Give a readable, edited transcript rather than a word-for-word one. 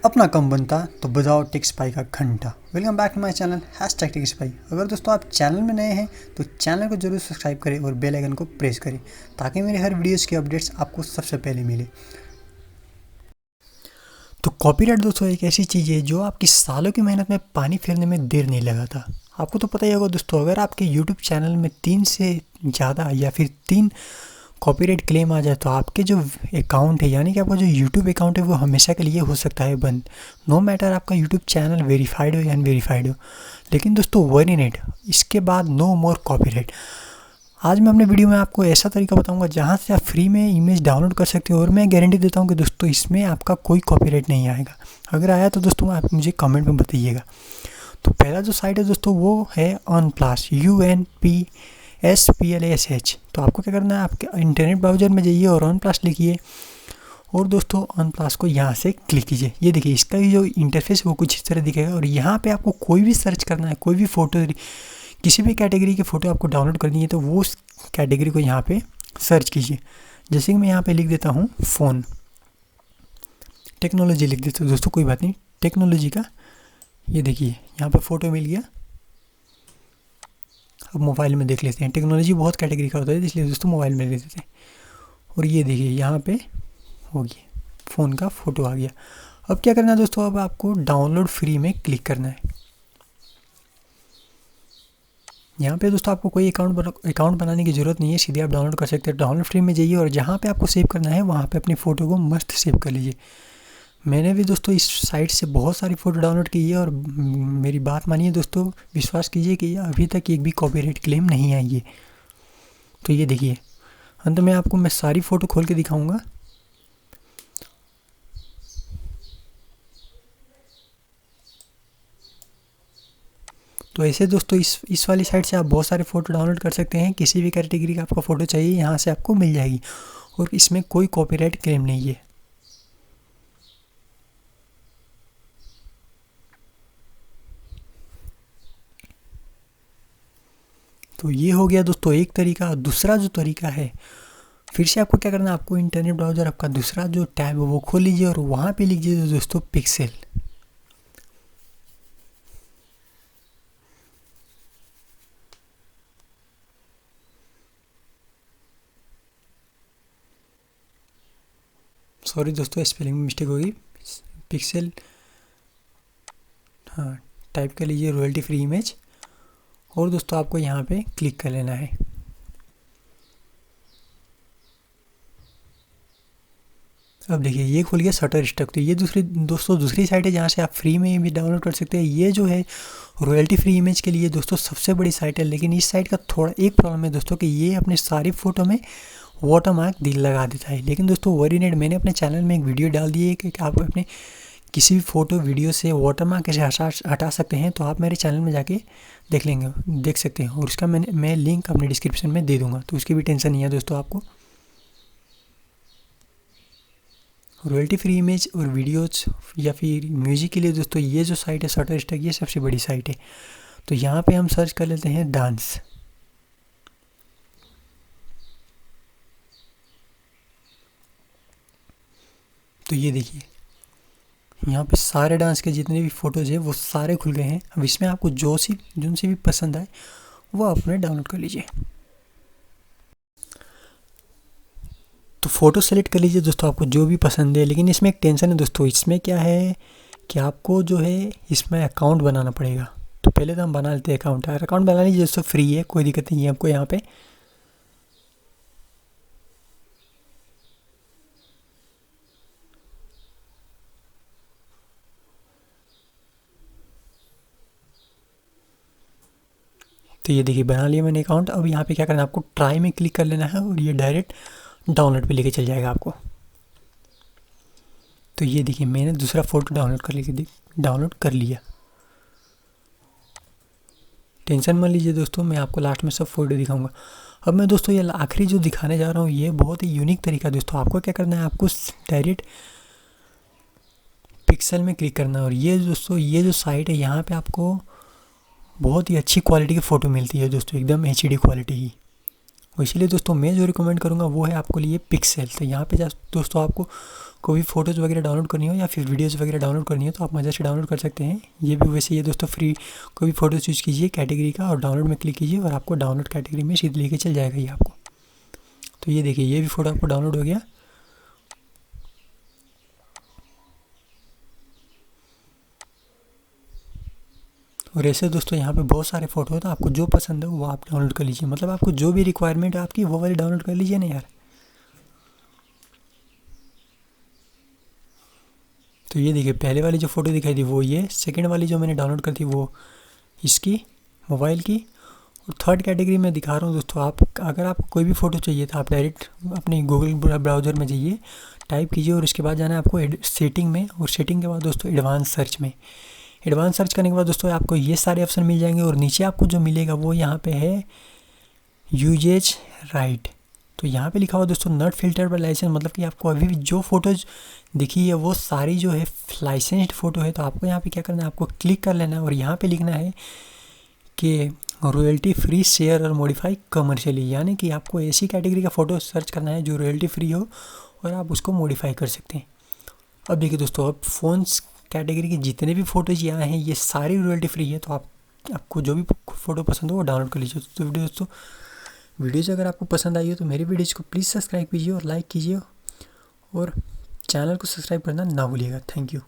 अपना कम बनता तो बजाओ टेक्सपाई का घंटा। Welcome back to my channel #टेक्सपाई। अगर दोस्तों आप चैनल में नए हैं तो चैनल को जरूर सब्सक्राइब करें और बेल आइकन को प्रेस करें ताकि मेरे हर वीडियोस की अपडेट्स आपको सबसे पहले मिले। तो कॉपीराइट दोस्तों एक ऐसी चीज़ है जो आपकी सालों की मेहनत में पानी फेरने में देर नहीं लगाता। आपको तो पता ही होगा दोस्तों, अगर आपके यूट्यूब चैनल में 3 से ज़्यादा या फिर 3 कॉपीराइट क्लेम आ जाए तो आपके जो अकाउंट है, यानी कि आपका जो यूट्यूब अकाउंट है, वो हमेशा के लिए हो सकता है बंद। नो मैटर आपका यूट्यूब चैनल वेरीफाइड हो या अनवेरीफाइड हो। लेकिन दोस्तों वरी नेट, इसके बाद नो मोर कॉपीराइट। आज मैं अपने वीडियो में आपको ऐसा तरीका बताऊंगा जहां से आप फ्री में इमेज डाउनलोड कर सकते हो और मैं गारंटी देता हूं कि दोस्तों इसमें आपका कोई कॉपीराइट नहीं आएगा। अगर आया तो दोस्तों आप मुझे कमेंट में बताइएगा। तो पहला जो साइट है दोस्तों वो है Unsplash, UNPSPLASH। तो आपको क्या करना है, आपके इंटरनेट ब्राउज़र में जाइए और Unsplash लिखिए और दोस्तों Unsplash को यहाँ से क्लिक कीजिए। ये देखिए इसका जो इंटरफेस वो कुछ इस तरह दिखेगा और यहाँ पे आपको कोई भी सर्च करना है, कोई भी फ़ोटो, किसी भी कैटेगरी की फ़ोटो आपको डाउनलोड करनी है तो वो उस कैटेगरी को यहाँ पे सर्च कीजिए। जैसे कि मैं यहाँ पे लिख देता हूँ फ़ोन, टेक्नोलॉजी लिख देता हूँ दोस्तों, कोई बात नहीं, टेक्नोलॉजी का। ये देखिए यहाँ पे फ़ोटो मिल गया। अब मोबाइल में देख लेते हैं, टेक्नोलॉजी बहुत कैटेगरी का होता है इसलिए दोस्तों मोबाइल में ले लेते हैं। और ये देखिए यहाँ पे हो गया, फ़ोन का फ़ोटो आ गया। अब क्या करना है दोस्तों, अब आपको डाउनलोड फ्री में क्लिक करना है। यहाँ पे दोस्तों आपको कोई अकाउंट बनाने की ज़रूरत नहीं है, सीधे आप डाउनलोड कर सकते हैं। डाउनलोड फ्री में जाइए और जहाँ पे आपको सेव करना है वहाँ पे अपनी फ़ोटो को मस्त सेव कर लीजिए। मैंने भी दोस्तों इस साइट से बहुत सारी फ़ोटो डाउनलोड की है और मेरी बात मानिए दोस्तों, विश्वास कीजिए कि अभी तक एक भी कॉपीराइट क्लेम नहीं आई है। तो ये देखिए, अंत में आपको मैं सारी फ़ोटो खोल के दिखाऊँगा। तो ऐसे दोस्तों इस वाली साइट से आप बहुत सारे फ़ोटो डाउनलोड कर सकते हैं। किसी भी कैटेगरी का आपको फ़ोटो चाहिए यहाँ से आपको मिल जाएगी और इसमें कोई कॉपीराइट क्लेम नहीं है। तो ये हो गया दोस्तों एक तरीका। दूसरा जो तरीका है, फिर से आपको क्या करना है, आपको इंटरनेट ब्राउज़र आपका दूसरा जो टैब है वो खोल लीजिए और वहाँ पे लीजिए दोस्तों पिक्सेल। सॉरी दोस्तों, स्पेलिंग में मिस्टेक होगी, पिक्सेल। हाँ, टाइप कर लीजिए रॉयल्टी फ्री इमेज और दोस्तों आपको यहाँ पे क्लिक कर लेना है। अब देखिए ये खुल गया शटर स्टक। तो ये दूसरी साइट है जहाँ से आप फ्री में इमेज डाउनलोड कर सकते हैं। ये जो है रॉयल्टी फ्री इमेज के लिए दोस्तों सबसे बड़ी साइट है, लेकिन इस साइट का थोड़ा एक प्रॉब्लम है दोस्तों कि ये अपने सारी फ़ोटो में वाटरमार्क दिल लगा देता है। लेकिन दोस्तों वरी नेट, मैंने अपने चैनल में एक वीडियो डाल दी है कि आप अपने किसी भी फ़ोटो वीडियो से वाटरमार्क कैसे हटा सकते हैं। तो आप मेरे चैनल में जाके देख सकते हैं और उसका मैं लिंक अपने डिस्क्रिप्शन में दे दूँगा, तो उसकी भी टेंशन नहीं है दोस्तों आपको। रॉयल्टी फ्री इमेज और वीडियोज़ या फिर म्यूज़िक के लिए दोस्तों ये जो साइट है शटर स्टक, ये सबसे बड़ी साइट है। तो यहाँ पे हम सर्च कर लेते हैं डांस। तो ये देखिए यहाँ पे सारे डांस के जितने भी फ़ोटोज़ हैं वो सारे खुल गए हैं। अब इसमें आपको जो से भी पसंद आए वो अपने डाउनलोड कर लीजिए। तो फ़ोटो सेलेक्ट कर लीजिए दोस्तों, आपको जो भी पसंद है। लेकिन इसमें एक टेंशन है दोस्तों, इसमें क्या है कि आपको जो है इसमें अकाउंट बनाना पड़ेगा। तो पहले तो हम बना लेते हैं अकाउंट। अगर अकाउंट बना लीजिए दोस्तों, फ्री है, कोई दिक्कत नहीं है आपको यहाँ पे। तो ये देखिए बना लिया मैंने अकाउंट। अब यहाँ पे क्या करना है, आपको ट्राई में क्लिक कर लेना है और ये डायरेक्ट डाउनलोड पे लेके चल जाएगा आपको। तो ये देखिए मैंने दूसरा फ़ोटो डाउनलोड कर लिया। टेंशन मत लीजिए दोस्तों, मैं आपको लास्ट में सब फ़ोटो दिखाऊंगा। अब मैं दोस्तों ये आखिरी जो दिखाने जा रहा हूँ ये बहुत ही यूनिक तरीका है दोस्तों। आपको क्या करना है, आपको डायरेक्ट पिक्सल में क्लिक करना है और ये दोस्तों ये जो साइट है यहाँ पे आपको बहुत ही अच्छी क्वालिटी की फ़ोटो मिलती है दोस्तों, एकदम HD क्वालिटी की। और इसीलिए दोस्तों मैं जो रिकमेंड करूँगा वो है आपको लिए पिक्सेल। तो यहाँ पे दोस्तों आपको कोई भी फ़ोटोज़ वगैरह डाउनलोड करनी हो या फिर वीडियोज़ वगैरह डाउनलोड करनी हो तो आप मज़े से डाउनलोड कर सकते हैं। ये भी वैसे ये दोस्तों फ्री, कोई भी फ़ोटोज़ चूज़ कीजिए कैटेगरी का और डाउनलोड में क्लिक कीजिए और आपको डाउनलोड कैटेगरी में सीधे लेके चल जाएगा ये आपको। तो ये देखिए ये भी फ़ोटो आपको डाउनलोड हो गया। और ऐसे दोस्तों यहाँ पे बहुत सारे फ़ोटो है, तो आपको जो पसंद है वो आप डाउनलोड कर लीजिए। मतलब आपको जो भी रिक्वायरमेंट है आपकी वो वाली डाउनलोड कर लीजिए ना यार। तो ये देखिए पहले वाली जो फ़ोटो दिखाई थी वो ये, सेकंड वाली जो मैंने डाउनलोड कर थी वो इसकी मोबाइल की, और थर्ड कैटेगरी में दिखा रहा हूँ दोस्तों। आप अगर आपको कोई भी फ़ोटो चाहिए तो आप डायरेक्ट अपने गूगल ब्राउज़र में जाइए, टाइप कीजिए और उसके बाद जाना है आपको सेटिंग में, और सेटिंग के बाद दोस्तों एडवांस सर्च में। एडवांस सर्च करने के बाद दोस्तों आपको ये सारे ऑप्शन मिल जाएंगे और नीचे आपको जो मिलेगा वो यहाँ पे है यूजेज राइट। तो यहाँ पे लिखा हुआ दोस्तों नॉट फिल्टर बाय लाइसेंस, मतलब कि आपको अभी भी जो फ़ोटोज़ दिखी है वो सारी जो है लाइसेंस्ड फ़ोटो है। तो आपको यहाँ पे क्या करना है, आपको क्लिक कर लेना है और यहाँ पे लिखना है कि रॉयल्टी फ्री शेयर और मॉडिफाई कमर्शियली, यानी कि आपको ऐसी कैटेगरी का फ़ोटो सर्च करना है जो रॉयल्टी फ्री हो और आप उसको मॉडिफाई कर सकते हैं। अब देखिए दोस्तों, अब फ़ोन्स कैटेगरी के जितने भी फ़ोटोज़ यहाँ हैं ये सारी रॉयल्टी फ्री है। तो आपको जो भी फ़ोटो पसंद हो वो डाउनलोड कर लीजिए। तो दोस्तों वीडियोज़ अगर आपको पसंद आई हो तो मेरी वीडियोज़ को प्लीज़ सब्सक्राइब कीजिए और लाइक कीजिए और चैनल को सब्सक्राइब करना ना भूलिएगा। Thank you.